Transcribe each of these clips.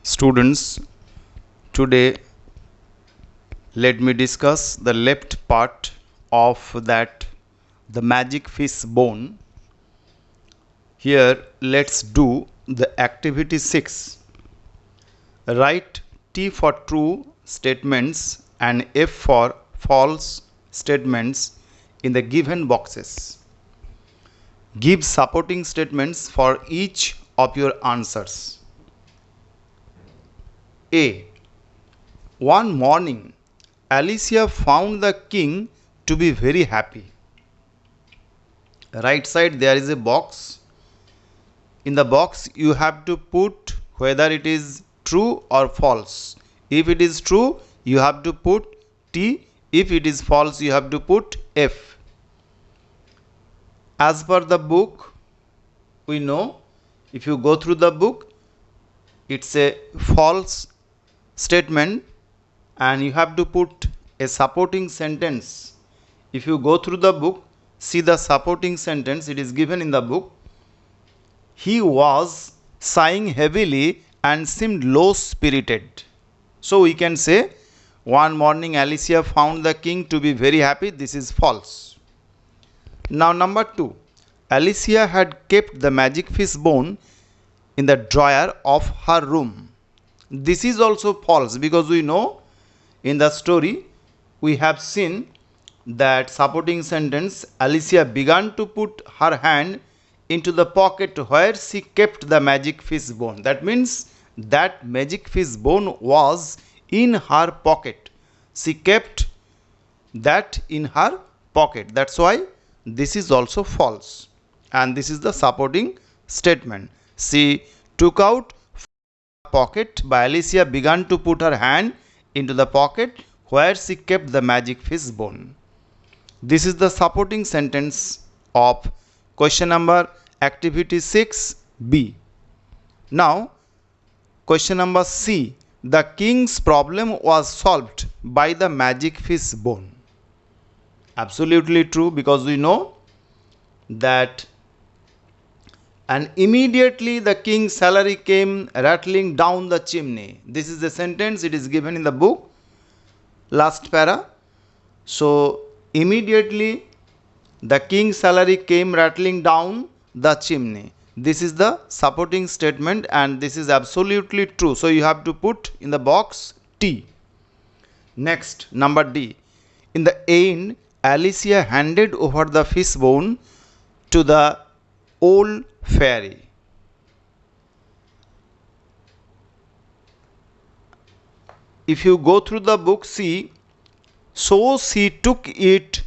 Students, today let me discuss the left part of that the magic fish bone. Here let's do the activity 6. Write T for true statements and F for false statements in the given boxes. Give supporting statements for each of your answers. A. One morning, Alicia found the king to be very happy. Right side there is a box. In the box you have to put whether it is true or false. If it is true, you have to put T. If it is false, you have to put F. As per the book, we know if you go through the book, it's a false statement and you have to put a supporting sentence. If you go through the book, see the supporting sentence, it is given in the book. He was sighing heavily and seemed low spirited. So we can say, one morning Alicia found the king to be very happy. This is false. Now number 2. Alicia had kept the magic fish bone in the drawer of her room. This is also false because we know in the story we have seen that supporting sentence Alicia began to put her hand into the pocket where she kept the magic fish bone. That means that magic fish bone was in her pocket. She kept that in her pocket. That's why this is also false. And this is the supporting statement. She took out pocket by Alicia began to put her hand into the pocket where she kept the magic fish bone. This is the supporting sentence of question number activity 6B. Now question number C. The king's problem was solved by the magic fish bone. Absolutely true because we know that and immediately the king's salary came rattling down the chimney. This is the sentence, it is given in the book, last para. So immediately the king's salary came rattling down the chimney. This is the supporting statement and this is absolutely true. So you have to put in the box T. Next, number D. In the end, Alicia handed over the fish bone to the old fairy. If you go through the book, see, so she took it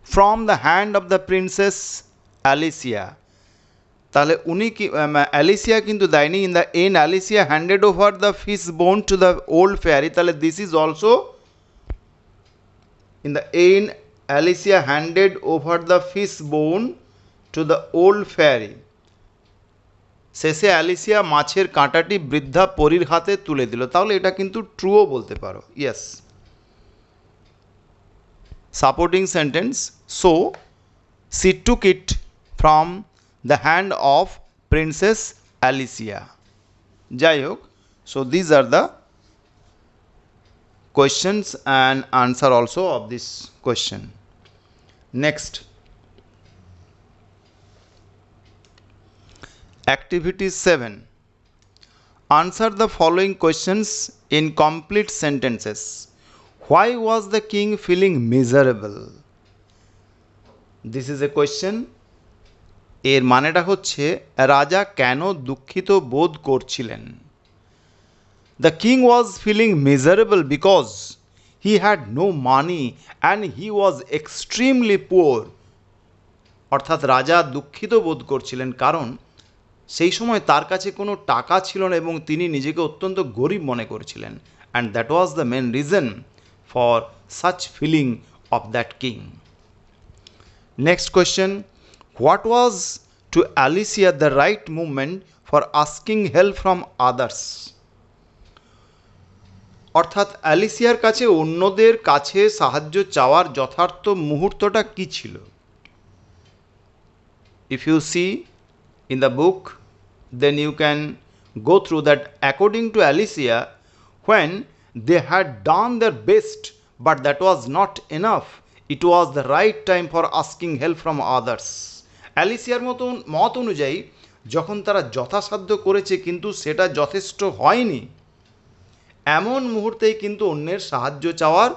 from the hand of the princess Alicia. তাহলে উনি কি Alicia কিন্তু দেয়নি, in the end Alicia handed over the fish bone to the old fairy. তাহলে this is also in the end Alicia handed over the fish bone to the old fairy. শেষে Alicia মাছের কাঁটাটি বৃদ্ধা পরীর হাতে তুলে দিল. তাহলে এটা কিন্তু ট্রুও বলতে পারো. Yes, supporting sentence. So she took it from the hand of princess Alicia. যাই হোক, so these are the questions and answer also of this question. Next, activity 7. Answer the following questions in complete sentences. Why was the king feeling miserable? This is a question. এর মানেটা হচ্ছে রাজা কেন দুঃখিত বোধ করছিলেন. The king was feeling miserable because he had no money and he was extremely poor. অর্থাৎ রাজা দুঃখিত বোধ করছিলেন কারণ সেই সময় তার কাছে কোনো টাকা ছিল না এবং তিনি নিজেকে অত্যন্ত গরিব মনে করছিলেন. And that was the main reason for such feeling of that king. Next question. What was to Alicia the right moment for asking help from others? অর্থাৎ অ্যালিসিয়ার কাছে অন্যদের কাছে সাহায্য চাওয়ার যথার্থ মুহূর্তটা কি ছিল? If you see in the book, then you can go through that according to Alicia, when they had done their best, but that was not enough, it was the right time for asking help from others. অ্যালিসিয়ার মত অনুযায়ী যখন তারা যথাসাধ্য করেছে কিন্তু সেটা যথেষ্ট হয়নি, এমন মুহূর্তেই কিন্তু অন্যের সাহায্য চাওয়ার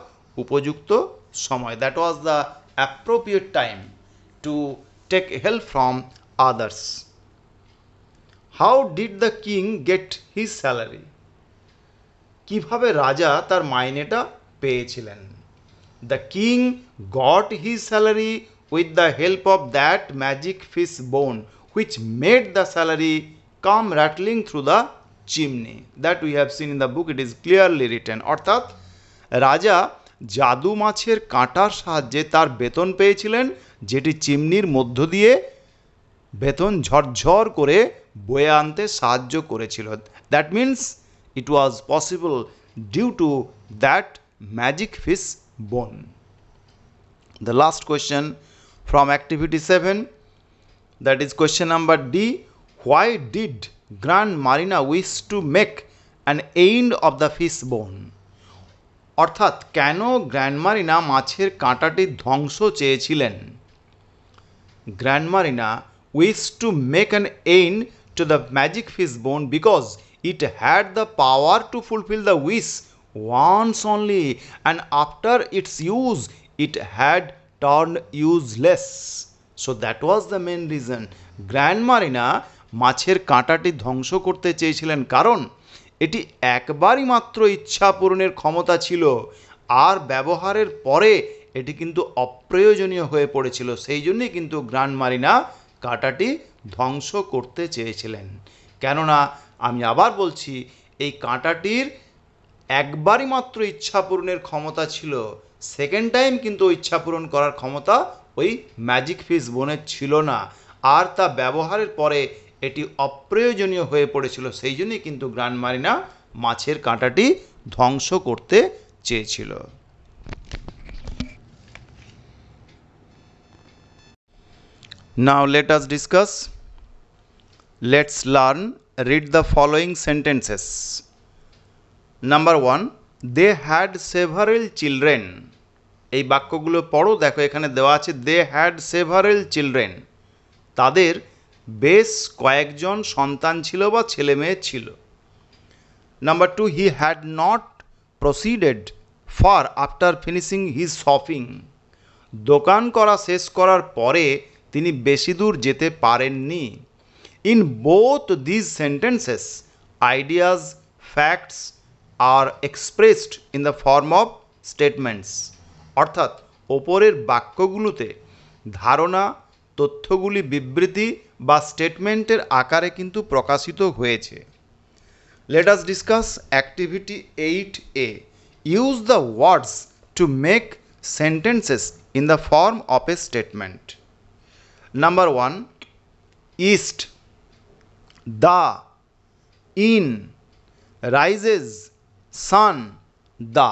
উপযুক্ত সময়। That was the appropriate time to take help from others. How did the king get his salary? কিভাবে রাজা তার মাইনেটা পেয়েছিলেন? The king got his salary with the help of that magic fish bone which made the salary come rattling through the chimney. That we have seen in the book, it is clearly written. অর্থাৎ রাজা জাদু মাছের কাঁটার সাহায্যে তার বেতন পেয়েছিলেন, যেটি চিমনির মধ্য দিয়ে বেতন ঝরঝর করে বয়ে আনতে সাহায্য করেছিল। That means it was possible due to that magic fish bone. The last question from activity 7, that is question number D. Why did Grand Marina wish to make an end of the fish bone? অর্থাৎ কেন grand Marina মাছের কাঁটাটির ধ্বংস চেয়েছিলেন? Grand Marina wished to make an end to the magic fish bone because it had the power to fulfill the wish once only, and after its use it had turned useless. So that was the main reason. Grand Marina মাছের কাঁটাটি ধ্বংস করতে চেয়েছিলেন কারণ এটি একবারই মাত্র ইচ্ছা পূরণের ক্ষমতা ছিল, আর ব্যবহারের পরে এটি কিন্তু অপ্রয়োজনীয় হয়ে পড়েছিল। সেই জন্যই কিন্তু গ্র্যান্ড মারিনা কাঁটাটি ধ্বংস করতে চেয়েছিলেন। কেননা আমি আবার বলছি, এই কাঁটাটির একবারই মাত্র ইচ্ছা পূরণের ক্ষমতা ছিল, সেকেন্ড টাইম কিন্তু ইচ্ছা পূরণ করার ক্ষমতা ওই ম্যাজিক ফিশ বোনের ছিল না, আর তা ব্যবহারের পরে এটি অপ্রয়োজনীয় হয়ে পড়েছিল। সেই জন্যই কিন্তু গ্র্যান্ড মারিনা মাছের কাঁটাটি ধ্বংস করতে চেয়েছিল। Now let us discuss. Let's learn. Read the following sentences. Number 1, they had several children. এই বাক্যগুলো পড়ো, দেখো এখানে দেওয়া আছে they had several children. তাদের বেশ কয়েকজন সন্তান ছিল বা ছেলে মেয়ে ছিল। Number 2, he had not proceeded far after finishing his shopping. দোকান করা শেষ করার পরে তিনি বেশি দূর যেতে পারেননি। In both these sentences, ideas, facts are expressed in the form of statements. অর্থাৎ ওপরের বাক্যগুলোতে ধারণা, তথ্যগুলি বিবৃতি বা স্টেটমেন্টের আকারে কিন্তু প্রকাশিত হয়েছে। Let us discuss activity 8A. Use the words to make sentences in the form of a statement. Number 1, east, the, in, rises, sun, the.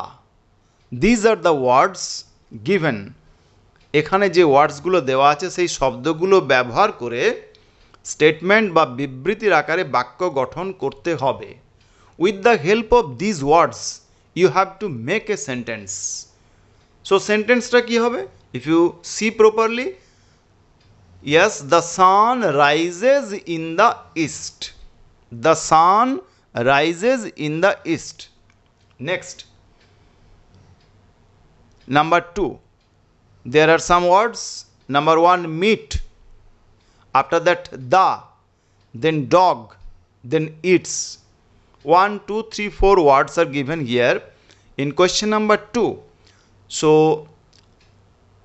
These are the words given. এখানে যে ওয়ার্ডসগুলো দেওয়া আছে সেই শব্দগুলো ব্যবহার করে স্টেটমেন্ট বা বিবৃতির আকারে বাক্য গঠন করতে হবে। With the help of these words you have to make a sentence. So সেন্টেন্সটা কি হবে? If you see properly, yes, the sun rises in the east. The sun rises in the east. Next, number 2, there are some words. Number 1, meat. After that, the, then dog, then eats. 1, 2, 3, 4 words are given here in question number 2. So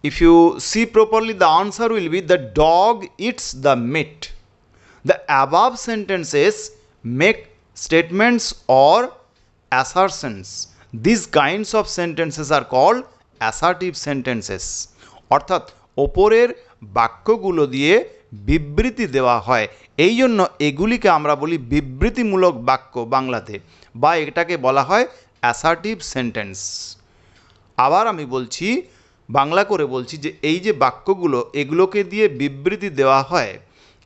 if you see properly, the answer will be the dog eats the meat. The above sentences make statements or assertions. These kinds of sentences are called assertive sentences. অর্থাৎ ওপরের বাক্যগুলো দিয়ে বিবৃতি দেওয়া হয়, এই জন্য এগুলিকে আমরা বলি বিবৃতিমূলক বাক্য বাংলাতে, বা এটাকে বলা হয় অ্যাসার্টিভ সেন্টেন্স। আবার আমি বলছি, বাংলা করে বলছি, যে এই যে বাক্যগুলো এগুলোকে দিয়ে বিবৃতি দেওয়া হয়,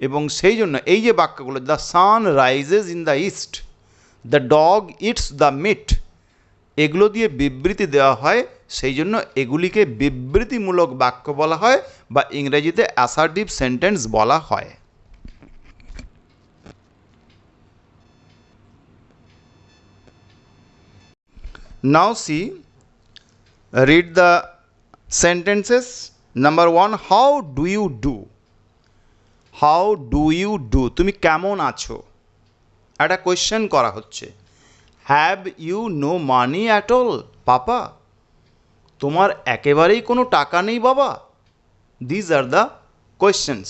এবং সেই জন্য এই যে বাক্যগুলো, the sun rises in the east, the dog eats the meat, এগুলো দিয়ে বিবৃতি দেওয়া হয়, সেই জন্য এগুলিকে বিবৃতিমূলক বাক্য বলা হয় বা ইংরেজিতে অ্যাসার্টিভ সেন্টেন্স বলা হয়। Now see, read the sentences. Number 1, how do you do? How do you do? তুমি কেমন আছো? একটা কোয়েশ্চেন করা হচ্ছে। Have you no money at all papa? তোমার একেবারেই কোনো টাকা নেই বাবা? These are the questions.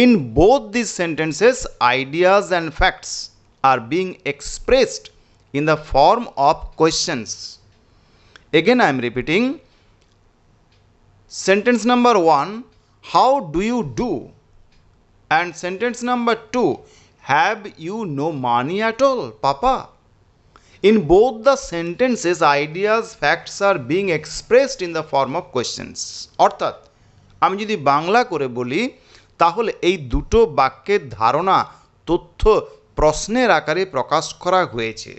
In both these sentences, ideas and facts are being expressed in the form of questions. Again, I am repeating. Sentence number 1, how do you do? And sentence number 2, have you no money at all, Papa? In both the sentences, ideas, facts are being expressed in the form of questions. অর্থাৎ আমি যদি বাংলা করে বলি তাহলে এই দুটো বাক্যের ধারণা, তথ্য প্রশ্নের আকারে প্রকাশ করা হয়েছে।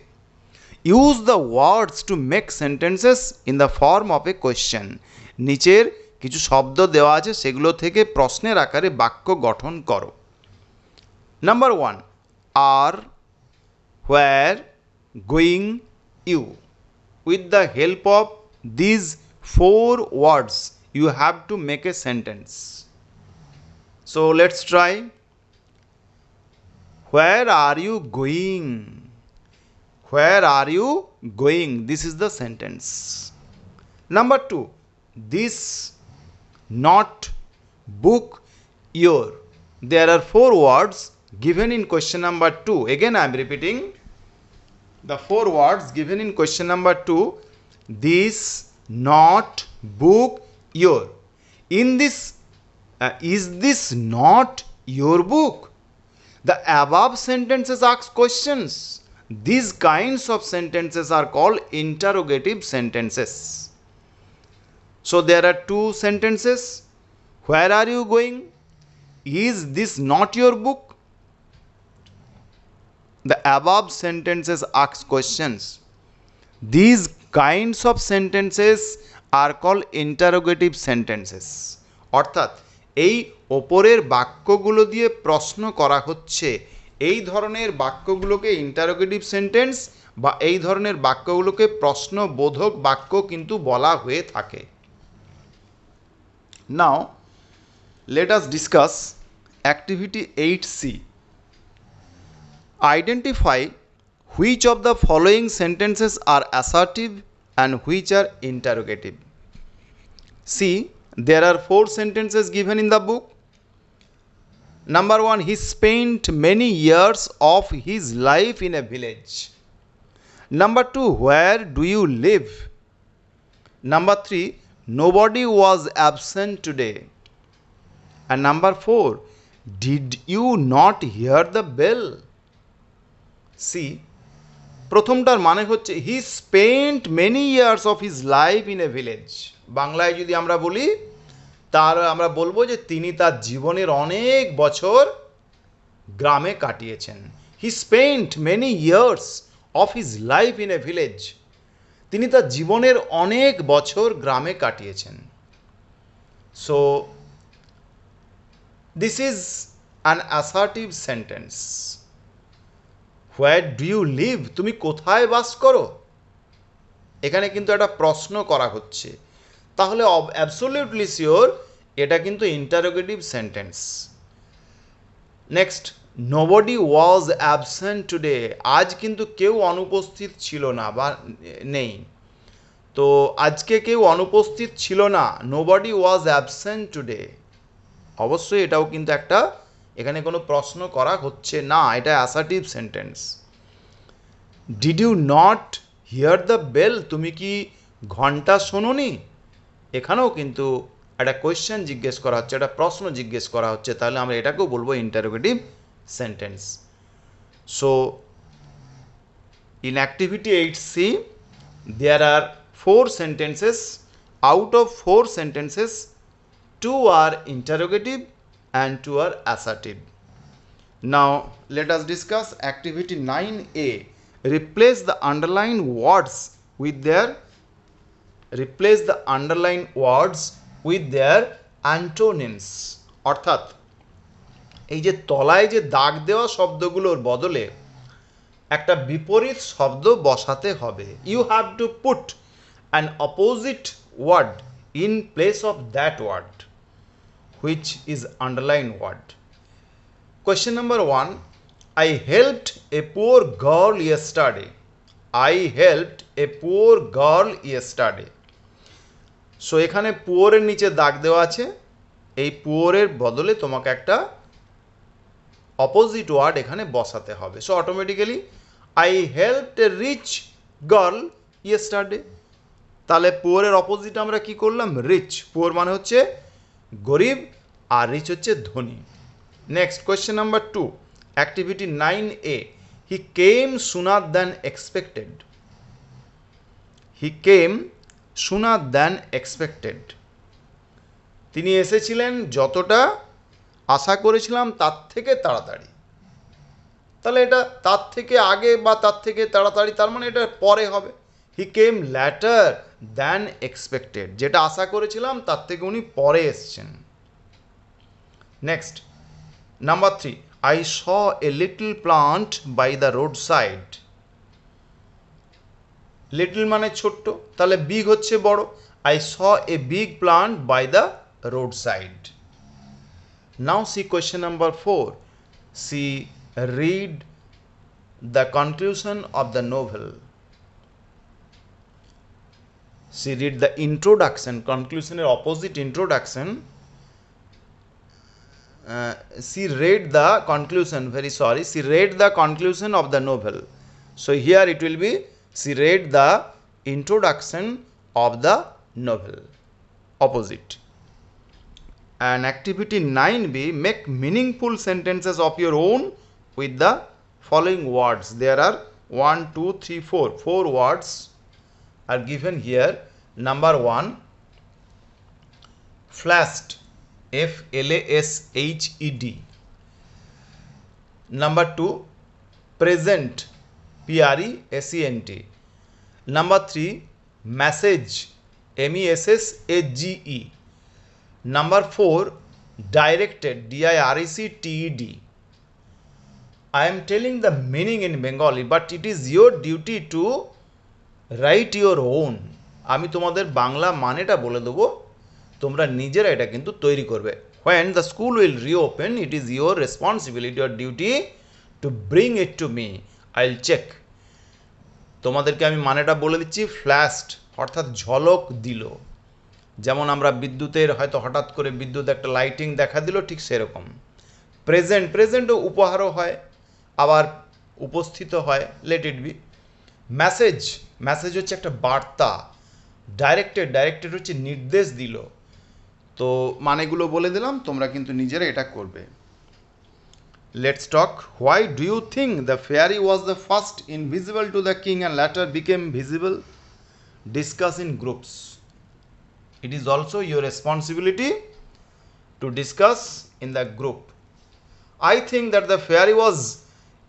Use the words to make sentences in the form of a question. নিচের কিছু শব্দ দেওয়া আছে, সেগুলো থেকে প্রশ্নের আকারে বাক্য গঠন করো। Number 1, are, where, going, you. With the help of these 4 words you have to make a sentence. So let's try. Where are you going? Where are you going? This is the sentence. Number 2, this not book your. There are 4 words given in question number 2. Again I am repeating the 4 words given in question number 2. This not book your. In this, is this not your book? The above sentences ask questions. These kinds of sentences are called interrogative sentences. So there are 2 sentences. Where are you going? Is this not your book? The above sentences ask questions. These kinds of sentences are called interrogative sentences. অর্থাৎ এই ওপরের বাক্যগুলো দিয়ে প্রশ্ন করা হচ্ছে, এই ধরনের বাক্যগুলোকে ইন্টারোগেটিভ সেন্টেন্স বা এই ধরনের বাক্যগুলোকে প্রশ্নবোধক বাক্য কিন্তু বলা হয়ে থাকে। নাও let us discuss activity 8C. Identify which of the following sentences are assertive and which are interrogative. See, there are 4 sentences given in the book. Number 1, he spent many years of his life in a village. Number 2, where do you live? Number 3, nobody was absent today. And number 4, did you not hear the bell? See, প্রথমটার মানে হচ্ছে হি spent many years of his life in a village. বাংলায় যদি আমরা বলি তার আমরা বলবো যে তিনি তার জীবনের অনেক বছর গ্রামে কাটিয়েছেন। He spent many years of his life in a village. তিনি তার জীবনের অনেক বছর গ্রামে কাটিয়েছেন। So this is an assertive sentence. Where do you live? তুমি কোথায় বাস করো? এখানে কিন্তু একটা প্রশ্ন করা হচ্ছে, তাহলে অ্যাবসোলিউটলি শিওর এটা কিন্তু interrogative sentence. Next, nobody was absent today. আজ কিন্তু কেউ অনুপস্থিত ছিল না বা নেই, তো আজকে কেউ অনুপস্থিত ছিল না। নোবডি ওয়াজ অ্যাবসেন্ট টুডে, অবশ্যই এটাও কিন্তু একটা, এখানে কোনো প্রশ্ন করা হচ্ছে না, এটা assertive sentence. Did you not hear the bell? তুমি কি ঘন্টা শোনোনি? এখানেও কিন্তু একটা কোয়েশ্চেন জিজ্ঞেস করা হচ্ছে, একটা প্রশ্ন জিজ্ঞেস করা হচ্ছে, তাহলে আমরা এটাকেও বলবো interrogative sentence. So in activity 8C there are 4 sentences. Out of 4 sentences, 2 are interrogative and 2 are assertive. Now let us discuss activity 9A. Replace the underlined words with their antonyms. অর্থাৎ এই যে তলায় যে দাগ দেওয়া শব্দগুলোর বদলে একটা বিপরীত শব্দ বসাতে হবে। You have to put an opposite word in place of that word which is underlined word. Question number 1. I helped a poor girl yesterday. I helped a poor girl yesterday. So এখানে poor এর নিচে দাগ দেওয়া আছে, এই poor এর বদলে তোমাকে একটা অপোজিট ওয়ার্ড এখানে বসাতে হবে। So automatically I helped a rich girl yesterday. তাহলে poor এর অপোজিট আমরা কি করলাম? রিচ। poor মানে হচ্ছে গরিব আর রিচ হচ্ছে ধনী। Next question number 2, activity 9A. হি কেম সুনার দ্যান এক্সপেক্টেড। হি কেম সুনার দ্যান এক্সপেক্টেড। তিনি এসেছিলেন যতটা আশা করেছিলাম তার থেকে তাড়াতাড়ি। তাহলে এটা তার থেকে আগে বা তার থেকে তাড়াতাড়ি, তার মানে এটা পরে হবে। He came later than expected, যেটা আশা করেছিলাম তার থেকে উনি পরে এসছেন। Next number 3, I saw a little plant by the road side. Little মানে ছোট্ট, তাহলে বিগ হচ্ছে বড়। I saw a big plant by the road side. Now see question number 4. She read the conclusion of the novel. She read the introduction, কনক্লুশনের opposite introduction. She read the conclusion, she read the conclusion of the novel. So here it will be she read the introduction of the novel, opposite. And activity 9B, make meaningful sentences of your own with the following words. There are 1 2 3 4 words are given here. Number 1, flashed, FLASHED. Number 2, present, PRESENT. Number 3, message, MESSAGE. Number 4, directed, DIRECTED. I am telling the meaning in Bengali, but it is your duty to write your own. আমি তোমাদের বাংলা মানেটা বলে দেবো, তোমরা নিজেরা এটা কিন্তু তৈরি করবে। when the school will reopen, it is your responsibility or duty to bring it to me, I'll check. তোমাদেরকে আমি মানেটা বলে দিচ্ছি। ফ্ল্যাশড অর্থাৎ ঝলক দিল, যেমন আমরা বিদ্যুতের হয়তো হঠাৎ করে বিদ্যুৎ একটা লাইটিং দেখা দিল, ঠিক সেরকম। প্রেজেন্ট, প্রেজেন্টও উপহারও হয়, আবার উপস্থিত হয়, let it be. Message, message হচ্ছে একটা বার্তা। ডাইরেক্টেড, ডাইরেক্টেড হচ্ছে নির্দেশ দিল। তো মানেগুলো বলে দিলাম, তোমরা কিন্তু নিজেরা এটা করবে। Let's talk. Why do you think the fairy was the first invisible to the king and later became visible? Discuss in groups. It is also your responsibility to discuss in the group. I think that the fairy was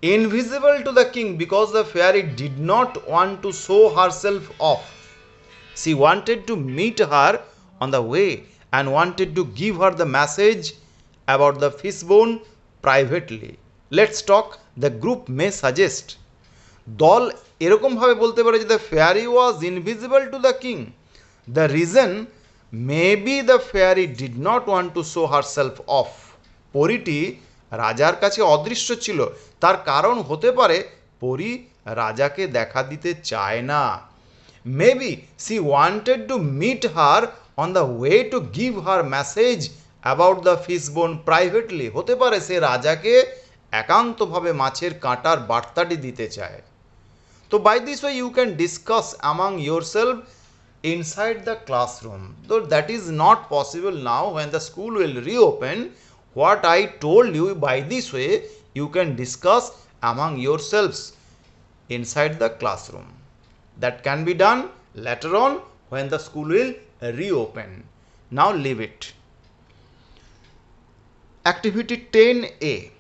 invisible to the king because the fairy did not want to show herself off. She wanted to meet her on the way and wanted to give her the message about the fishbone privately. Let's talk. The group may suggest. দল এরকমভাবে বলতে পারে যে the fairy was invisible to the king. The reason, maybe the fairy did not want to show herself off. পরীটি রাজার কাছে অদৃশ্য ছিল, তার কারণ হতে পারে পরী রাজাকে দেখা দিতে চায় না। Maybe she wanted to meet her on the way to give her message about the fishbone privately. হতে পারে সে রাজাকে একান্তভাবে মাছের কাঁটার বার্তাটি দিতে চায়। তো by this way you can discuss among yourself inside the classroom. Though that is not possible now when the school will reopen, what I told you, by this way you can discuss among yourselves inside the classroom. That can be done later on when the school will reopen. Now leave it. Activity 10A.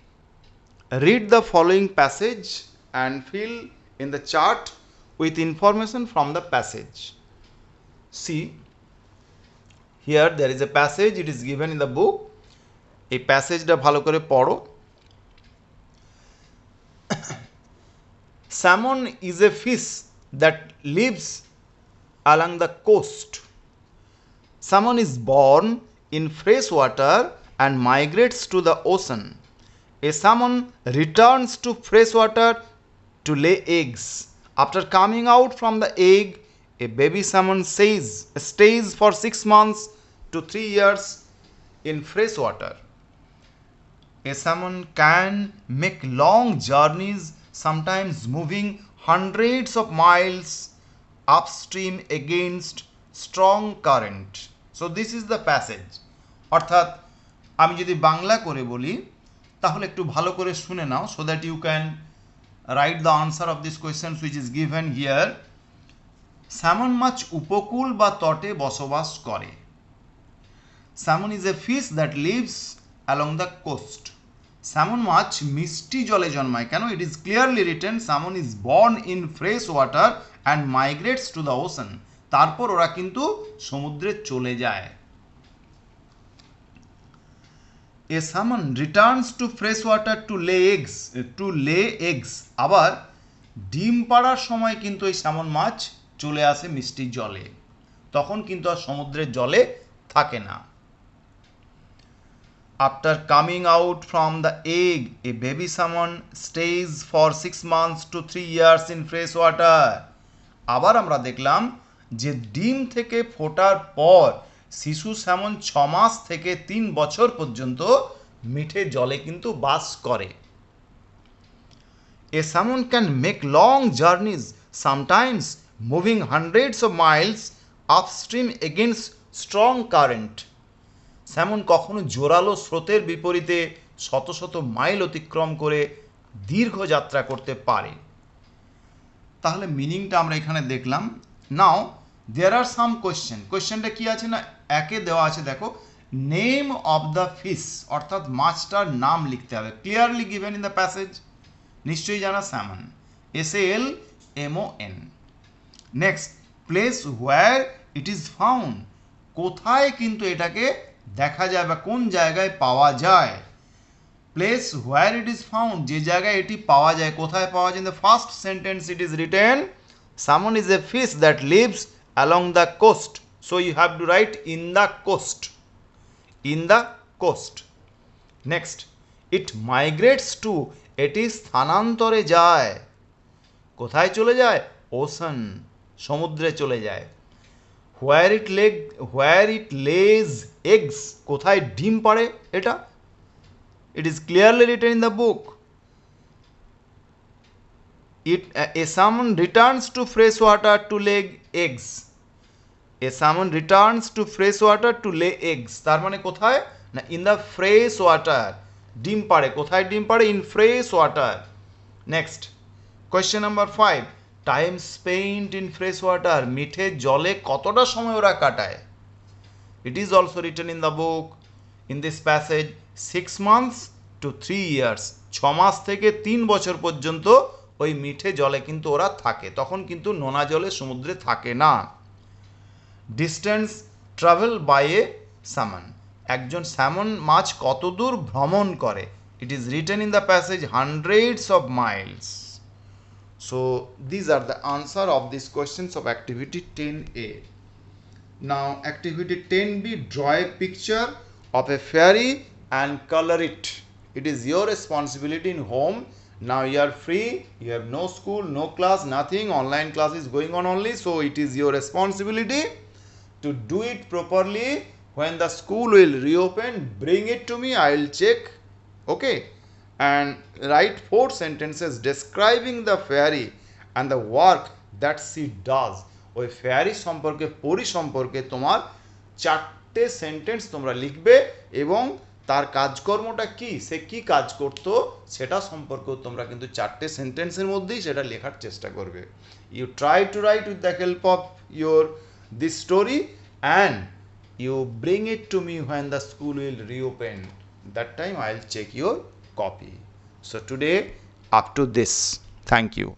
Read the following passage and fill in the chart with information from the passage. See, here there is a passage, it is given in the book. এই প্যাসেজটা ভালো করে পড়ো। Salmon is a fish that lives along the coast. Salmon is born in fresh water and migrates to the ocean. A salmon returns to fresh water to lay eggs. After coming out from the egg, a baby salmon stays for 6 months to 3 years in fresh water. A salmon can make long journeys, sometimes moving hundreds of miles upstream against strong current. So this is the passage. অর্থাৎ আমি যদি বাংলা করে বলি তাহলে একটু ভালো করে শুনে নাও, so that you can write the answer of this questions which is given here. Salmon মাছ উপকূল বা তটে বসবাস করে। Salmon is a fish that lives along the coast. Salmon মাছ মিষ্টি জলে জন্মায়। কেন? It is clearly written salmon is born in fresh water and migrates to the ocean. তারপর ওরা কিন্তু সমুদ্রে চলে যায়। A salmon returns to fresh water to lay eggs. আবার ডিম পাড়ার সময় কিন্তু এই স্যামন মাছ চলে আসে মিষ্টি জলে, তখন কিন্তু আর সমুদ্রের জলে থাকে না। After coming out from the egg, a baby salmon stays for 6 months to 3 years in fresh water. আবার আমরা দেখলাম যে ডিম থেকে ফোটার পর শিশু স্যামন 6 মাস থেকে 3 বছর পর্যন্ত মিঠে জলে কিন্তু বাস করে। A salmon can make long journeys, sometimes moving hundreds of miles upstream against strong current. Salmon কখনো জোরালো স্রোতের বিপরীতে শত শত মাইল অতিক্রম করে দীর্ঘ যাত্রা করতে পারে। তাহলে মিনিংটা আমরা এখানে দেখলাম। নাও দেয়ার আর সাম কোয়েশ্চেনটা কি আছে না, একে দেওয়া আছে দেখো নেম অফ দ্য ফিশ, অর্থাৎ মাছটার নাম লিখতে হবে। Clearly given in the passage, নিশ্চয়ই জানা salmon, SALMON। Next, place where it is found, কোথায় কিন্তু এটাকে দেখা যায় বা কোন জায়গায় পাওয়া যায়। Place where it is found, যে জায়গায় এটি পাওয়া যায়, কোথায় পাওয়া যায়। In the first sentence it is written salmon is a fish that lives along the coast, so you have to write in the coast, in the coast. Next, it migrates to, এটি স্থানান্তরে যায়, কোথায় চলে যায়, ocean, সমুদ্রে চলে যায়। where it lays eggs, কোথায় ডিম পাড়ে এটা, it is clearly written in the book. A salmon returns to fresh water to lay eggs. A salmon returns to fresh water to lay eggs. তার মানে কোথায় না, in the fresh water, ডিম পাড়ে, কোথায় ডিম পাড়ে, in fresh water. Next, question number 5, time spent in fresh water, মিঠে জলে কতটা সময় ওরা কাটায়। It is also written in the book, in this passage, 6 months to 3 years, 6 মাস থেকে 3 বছর পর্যন্ত ওই মিঠে জলে কিন্তু ওরা থাকে, তখন কিন্তু নোনা জলে সমুদ্রে থাকে না। Distance travel by a salmon, একজন স্যামন মাছ কত দূর ভ্রমণ করে। It is written in the passage hundreds of miles. So these are the answer of this questions of activity 10A. Now activity 10B, draw a picture of a fairy and color it. It is your responsibility in home. Now you are free, you have no school, no class, nothing, online class is going on only, so it is your responsibility to do it properly. When the school will reopen, bring it to me, I will check, okay, and write 4 sentences describing the fairy and the work that she does. ওই fairy সম্পর্কে, পরি সম্পর্কে তোমার 4টে sentence তোমরা লিখবে এবং তার কাজকর্মটা কি, সে কি কাজ করতো সেটা সম্পর্কেও তোমরা কিন্তু 4টে সেন্টেন্সের মধ্যেই সেটা লেখার চেষ্টা করবে। You try to write with the help of your this story and you bring it to me when the school will reopen. That time I'll check your copy. So today up to this. Thank you.